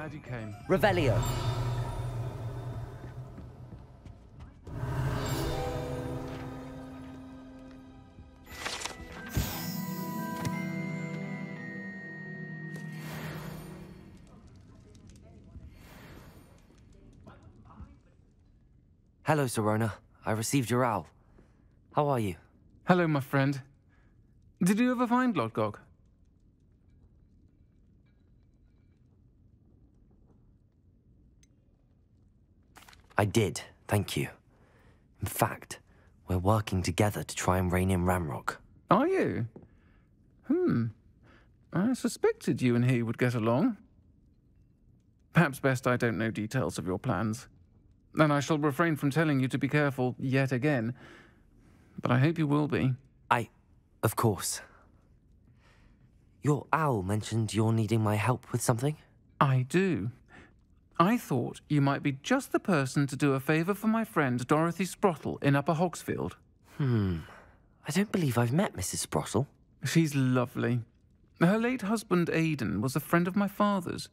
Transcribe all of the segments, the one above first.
glad you came. Revelio. Hello, Sirona. I received your owl. How are you? Hello, my friend. Did you ever find Lodgok? I did, thank you. In fact, we're working together to try and rein in Ramrock. Are you? I suspected you and he would get along. Perhaps best I don't know details of your plans. And I shall refrain from telling you to be careful yet again. But I hope you will be. Of course. Your owl mentioned you're needing my help with something? I do. I thought you might be just the person to do a favour for my friend Dorothy Sprottle in Upper Hogsfield. I don't believe I've met Mrs. Sprottle. She's lovely. Her late husband Aidan was a friend of my father's.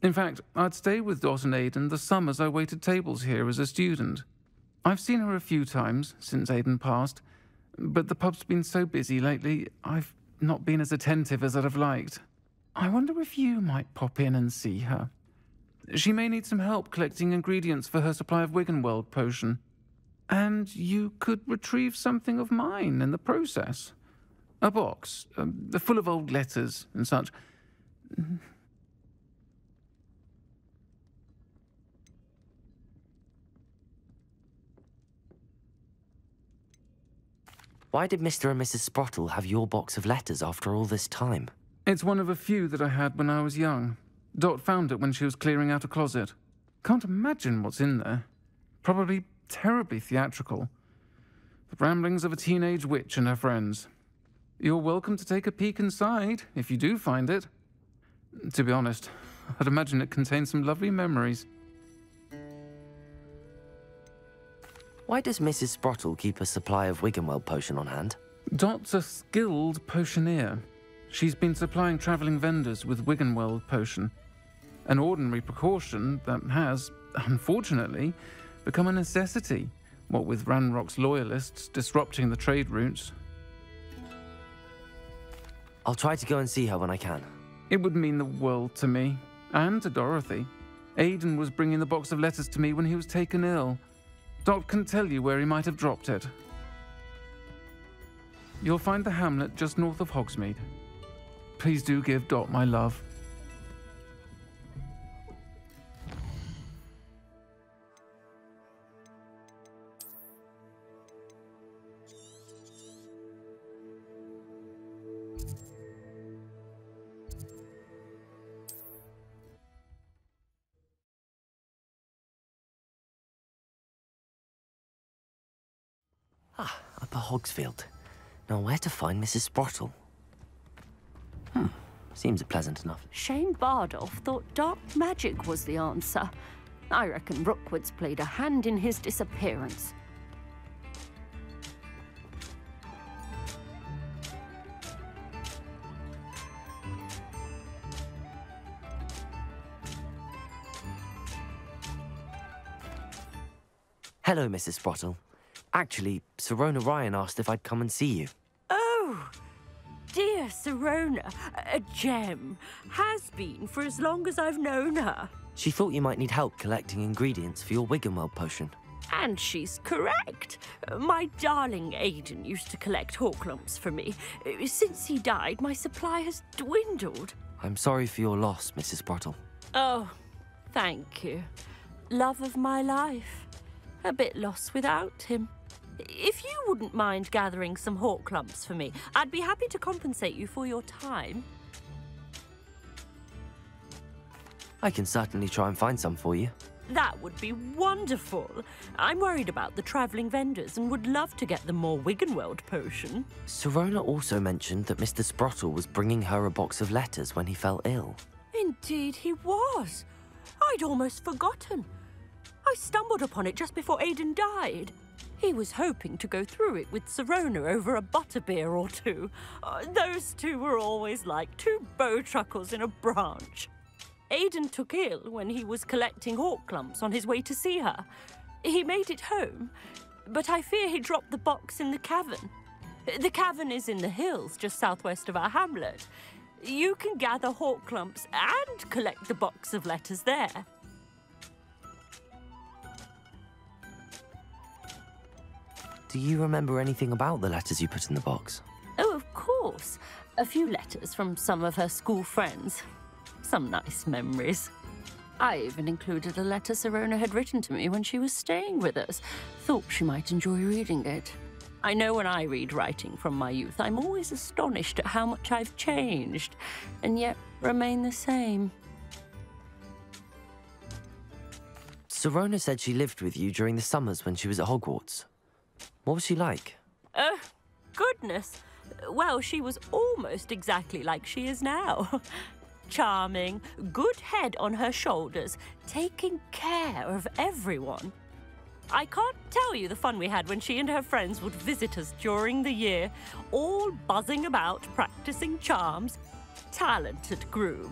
In fact, I'd stay with Dot and Aidan the summers I waited tables here as a student. I've seen her a few times since Aidan passed, but the pub's been so busy lately, I've not been as attentive as I'd have liked. I wonder if you might pop in and see her. She may need some help collecting ingredients for her supply of Wiggenweld potion. And you could retrieve something of mine in the process. A box, full of old letters and such. Why did Mr. and Mrs. Sprottle have your box of letters after all this time? It's one of a few that I had when I was young. Dot found it when she was clearing out a closet. Can't imagine what's in there. Probably terribly theatrical. The ramblings of a teenage witch and her friends. You're welcome to take a peek inside, if you do find it. To be honest, I'd imagine it contains some lovely memories. Why does Mrs. Sprottle keep a supply of Wiggenweld potion on hand? Dot's a skilled potioneer. She's been supplying travelling vendors with Wiggenweld potion. An ordinary precaution that has, unfortunately, become a necessity, what with Ranrock's loyalists disrupting the trade routes. I'll try to go and see her when I can. It would mean the world to me, and to Dorothy. Aidan was bringing the box of letters to me when he was taken ill. Dot can tell you where he might have dropped it. You'll find the hamlet just north of Hogsmeade. Please do give Dot my love. Upper Hogsfield. Now where to find Mrs. Sprottle? Seems pleasant enough. Shane Bardolph thought dark magic was the answer. I reckon Rookwood's played a hand in his disappearance. Hello, Mrs. Sprottle. Actually, Sirona Ryan asked if I'd come and see you. Oh, dear Sirona, a gem. Has been for as long as I've known her. She thought you might need help collecting ingredients for your Wiggenweld potion. And she's correct. My darling Aidan used to collect Horklumps for me. Since he died, my supply has dwindled. I'm sorry for your loss, Mrs. Sprottle. Oh, thank you. Love of my life. A bit lost without him. If you wouldn't mind gathering some Horklumps for me, I'd be happy to compensate you for your time. I can certainly try and find some for you. That would be wonderful. I'm worried about the travelling vendors and would love to get them more Wiggenweld potion. Sirona also mentioned that Mr. Sprottle was bringing her a box of letters when he fell ill. Indeed he was. I'd almost forgotten. I stumbled upon it just before Aidan died. He was hoping to go through it with Sirona over a butterbeer or two. Those two were always like two bowtruckles in a branch. Aidan took ill when he was collecting hawk clumps on his way to see her. He made it home, but I fear he dropped the box in the cavern. The cavern is in the hills just southwest of our hamlet. You can gather hawk clumps and collect the box of letters there. Do you remember anything about the letters you put in the box? Oh, of course. A few letters from some of her school friends. Some nice memories. I even included a letter Sirona had written to me when she was staying with us. Thought she might enjoy reading it. I know when I read writing from my youth, I'm always astonished at how much I've changed, and yet remain the same. Sirona said she lived with you during the summers when she was at Hogwarts. What was she like? Oh, goodness. Well, she was almost exactly like she is now. Charming, good head on her shoulders, taking care of everyone. I can't tell you the fun we had when she and her friends would visit us during the year, all buzzing about, practicing charms. Talented group.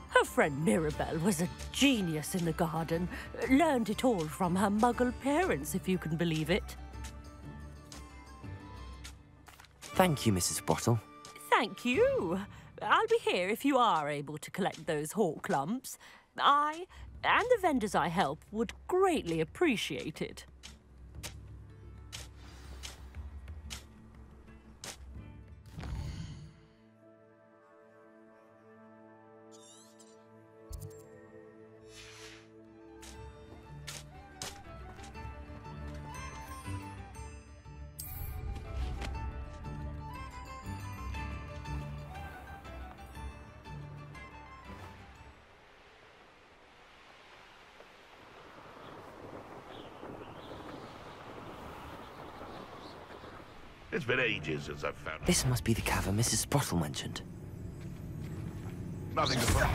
Her friend Mirabelle was a genius in the garden. Learned it all from her muggle parents, if you can believe it. Thank you, Mrs. Sprottle. Thank you. I'll be here if you are able to collect those hawk clumps. I and the vendors I help would greatly appreciate it. It's been ages since I've found it. This must be the cavern Mrs. Sprottle mentioned. Nothing to find.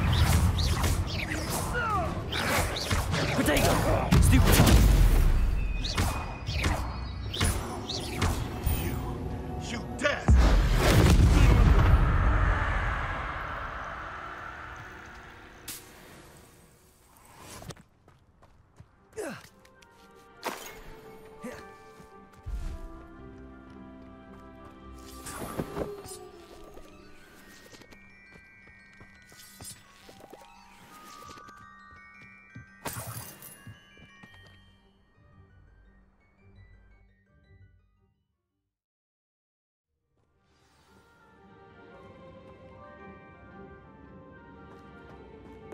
Potato! Stupid! Shoot death!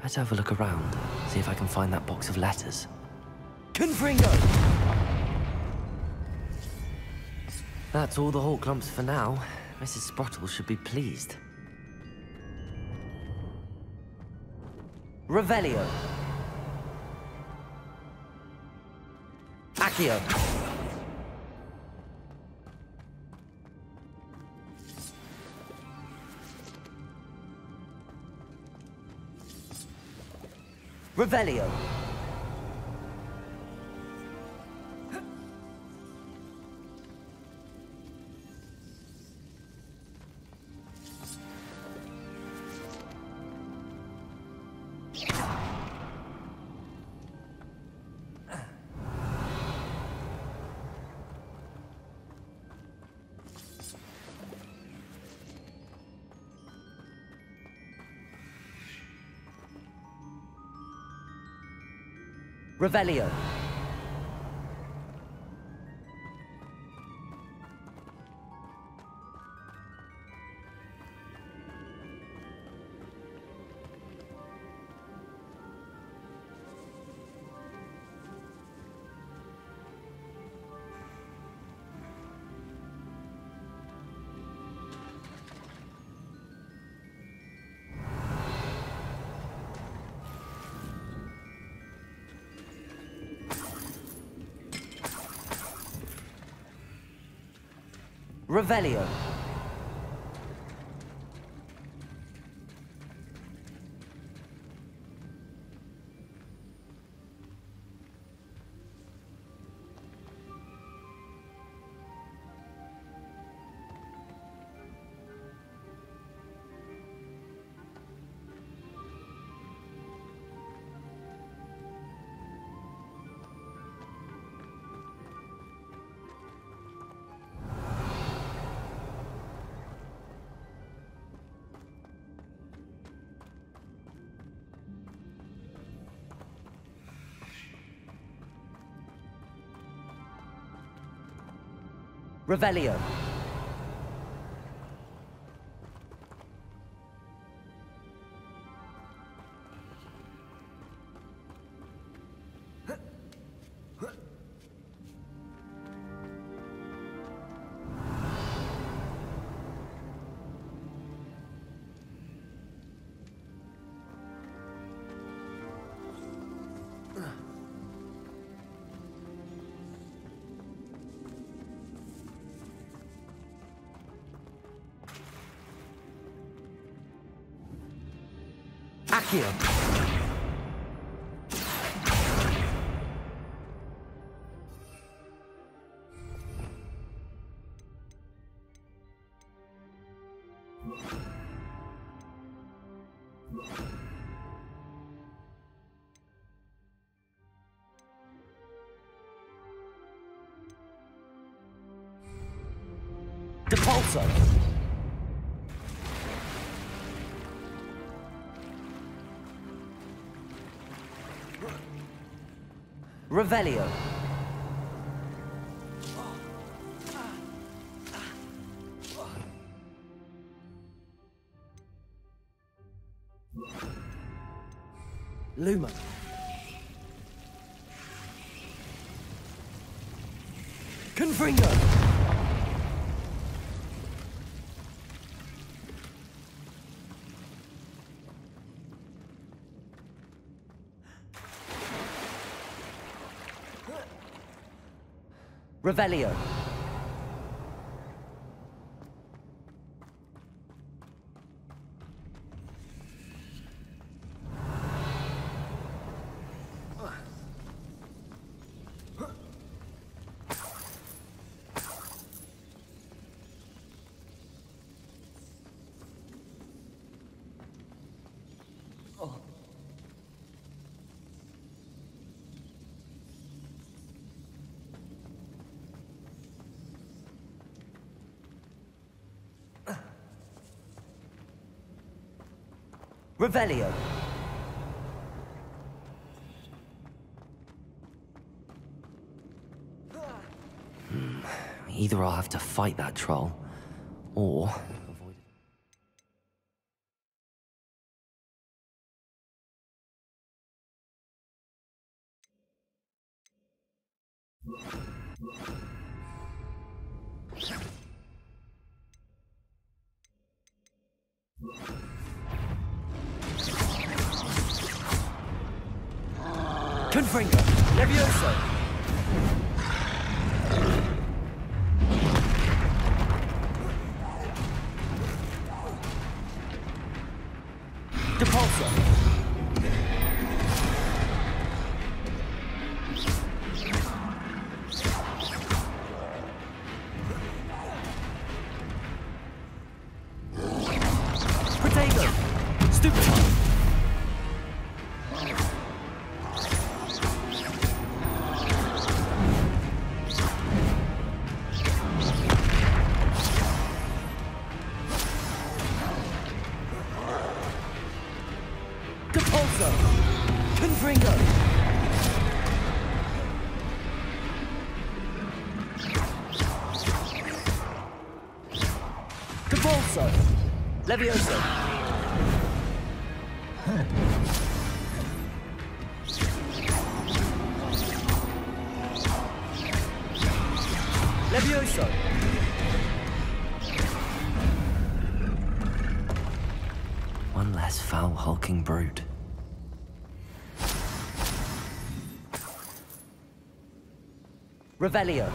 Better have a look around, see if I can find that box of letters. Confringo! That's all the hawk clumps for now. Mrs. Sprottle should be pleased. Revelio. Accio. Revelio. Revelio. Revelio. Revelio. Accio. Depulso. Revelio. Luma. Confringo. Revelio. Revelio. Either I'll have to fight that troll, or avoid Confringo. Levioso. Depulso. Potato. Stupid. Depulso. Confringo. Depulso. Levioso. Levioso. One less foul hulking brute. Revelio.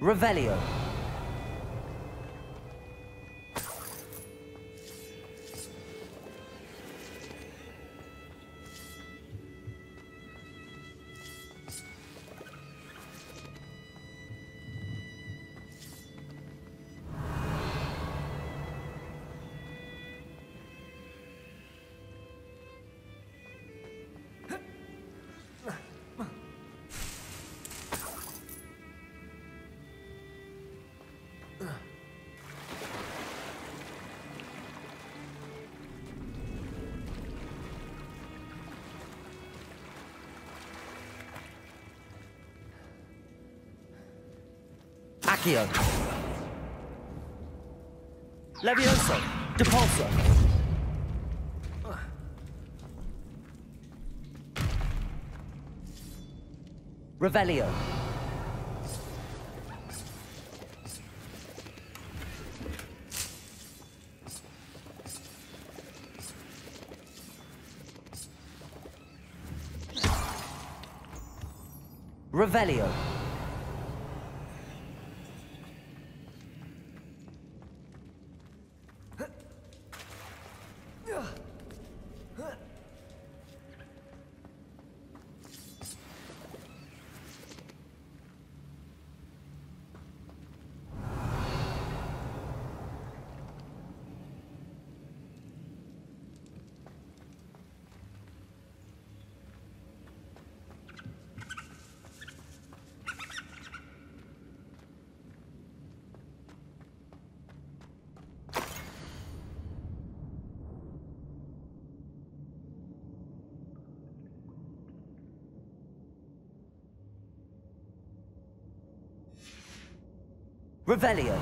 Revelio. Accio. Levioso. Depulso. Revelio. Revelio. Revelio.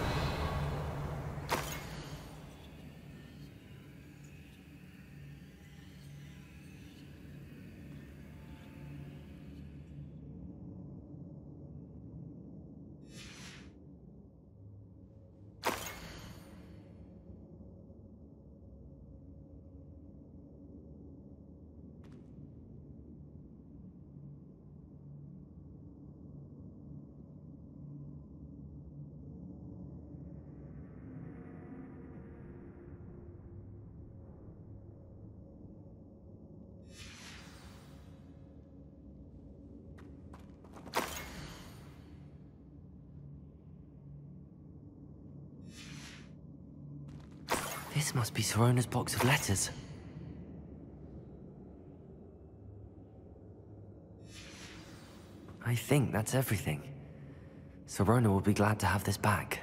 This must be Sirona's box of letters. I think that's everything. Sirona will be glad to have this back.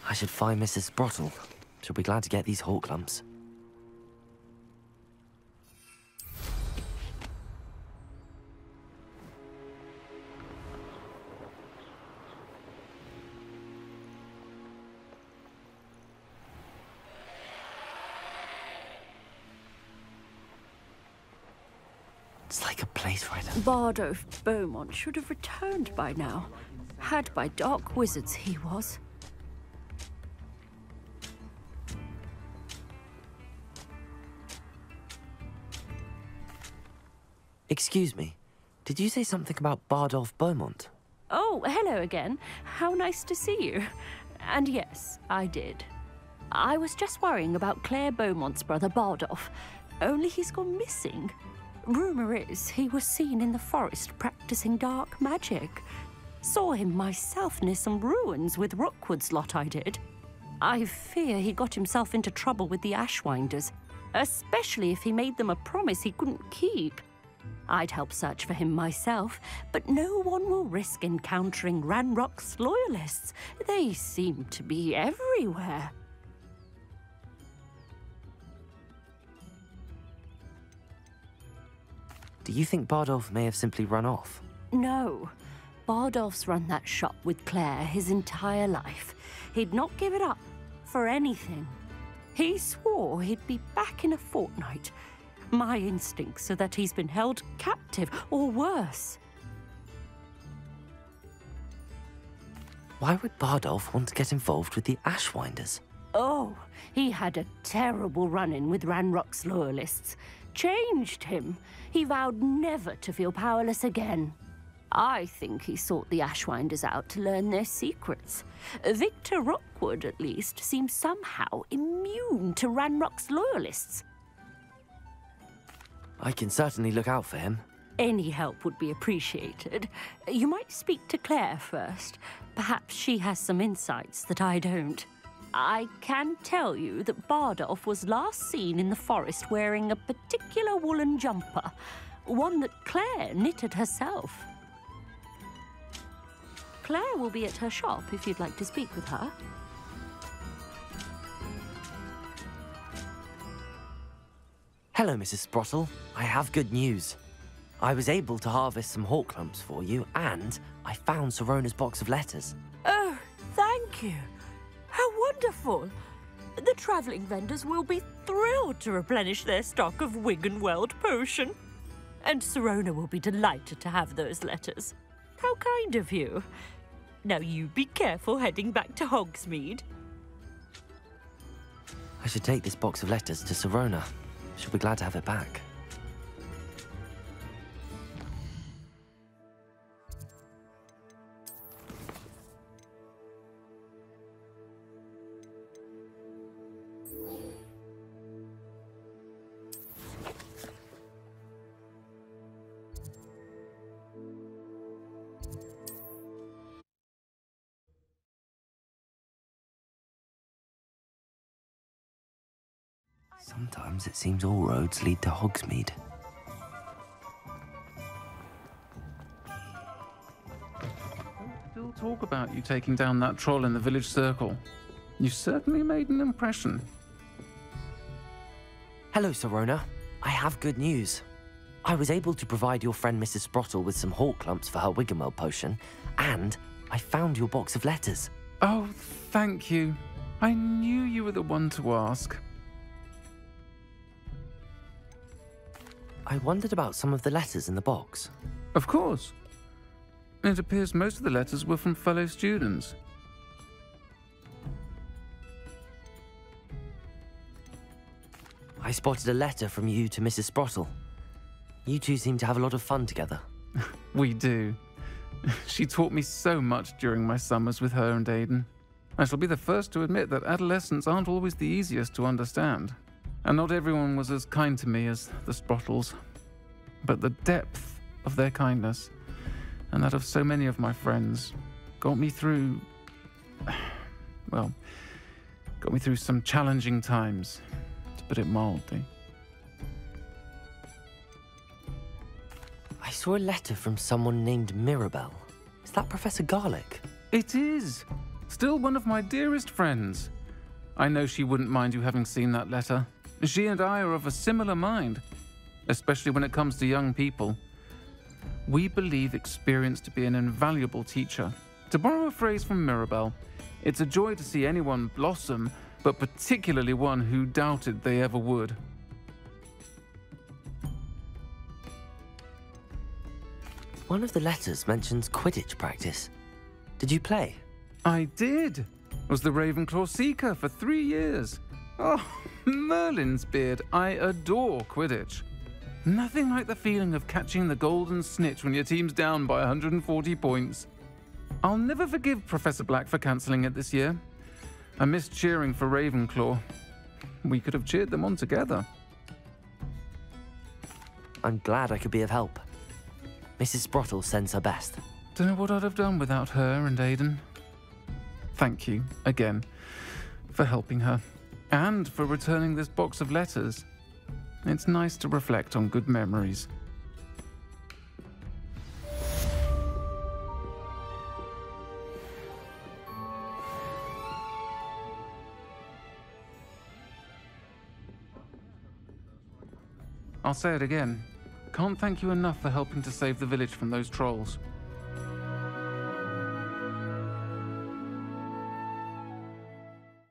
I should find Mrs. Sprottle. She'll be glad to get these hawk lumps. It's like a place right now. Bardolph Beaumont should have returned by now. Had by dark wizards he was. Excuse me, did you say something about Bardolph Beaumont? Oh, hello again. How nice to see you. And yes, I did. I was just worrying about Claire Beaumont's brother Bardolph, only he's gone missing. Rumour is he was seen in the forest practicing dark magic. Saw him myself near some ruins with Rookwood's lot I did. I fear he got himself into trouble with the Ashwinders, especially if he made them a promise he couldn't keep. I'd help search for him myself, but no one will risk encountering Ranrock's loyalists. They seem to be everywhere. Do you think Bardolph may have simply run off? No. Bardolph's run that shop with Claire his entire life. He'd not give it up for anything. He swore he'd be back in a fortnight. My instincts are that he's been held captive, or worse. Why would Bardolph want to get involved with the Ashwinders? Oh, he had a terrible run-in with Ranrock's loyalists. Changed him. He vowed never to feel powerless again. I think he sought the Ashwinders out to learn their secrets. Victor Rockwood, at least, seems somehow immune to Ranrock's loyalists. I can certainly look out for him. Any help would be appreciated. You might speak to Claire first. Perhaps she has some insights that I don't. I can tell you that Bardolph was last seen in the forest wearing a particular woolen jumper, one that Claire knitted herself. Claire will be at her shop if you'd like to speak with her. Hello, Mrs. Sprottle. I have good news. I was able to harvest some hawk lumps for you, and I found Sirona's box of letters. Oh, thank you. How wonderful. The travelling vendors will be thrilled to replenish their stock of Wiggenweld potion. And Sirona will be delighted to have those letters. How kind of you. Now you be careful heading back to Hogsmeade. I should take this box of letters to Sirona. She'll be glad to have it back. Sometimes it seems all roads lead to Hogsmeade. Still talk about you taking down that troll in the village circle. You certainly made an impression. Hello, Sirona. I have good news. I was able to provide your friend Mrs. Sprottle with some hawk lumps for her Wiggenweld potion, and I found your box of letters. Oh, thank you. I knew you were the one to ask. I wondered about some of the letters in the box. Of course. It appears most of the letters were from fellow students. I spotted a letter from you to Mrs. Sprottle. You two seem to have a lot of fun together. We do. She taught me so much during my summers with her and Aidan. I shall be the first to admit that adolescents aren't always the easiest to understand. And not everyone was as kind to me as the Sprottles. But the depth of their kindness, and that of so many of my friends, got me through... well, got me through some challenging times, to put it mildly. I saw a letter from someone named Mirabelle. Is that Professor Garlick? It is! Still one of my dearest friends. I know she wouldn't mind you having seen that letter. She and I are of a similar mind, especially when it comes to young people. We believe experience to be an invaluable teacher. To borrow a phrase from Mirabelle, it's a joy to see anyone blossom, but particularly one who doubted they ever would. One of the letters mentions Quidditch practice. Did you play? I did. Was the Ravenclaw Seeker for 3 years. Oh, Merlin's beard, I adore Quidditch. Nothing like the feeling of catching the golden snitch when your team's down by 140 points. I'll never forgive Professor Black for cancelling it this year. I missed cheering for Ravenclaw. We could have cheered them on together. I'm glad I could be of help. Mrs. Sprottle sends her best. Don't know what I'd have done without her and Aidan. Thank you, again, for helping her, and for returning this box of letters. It's nice to reflect on good memories. I'll say it again. Can't thank you enough for helping to save the village from those trolls.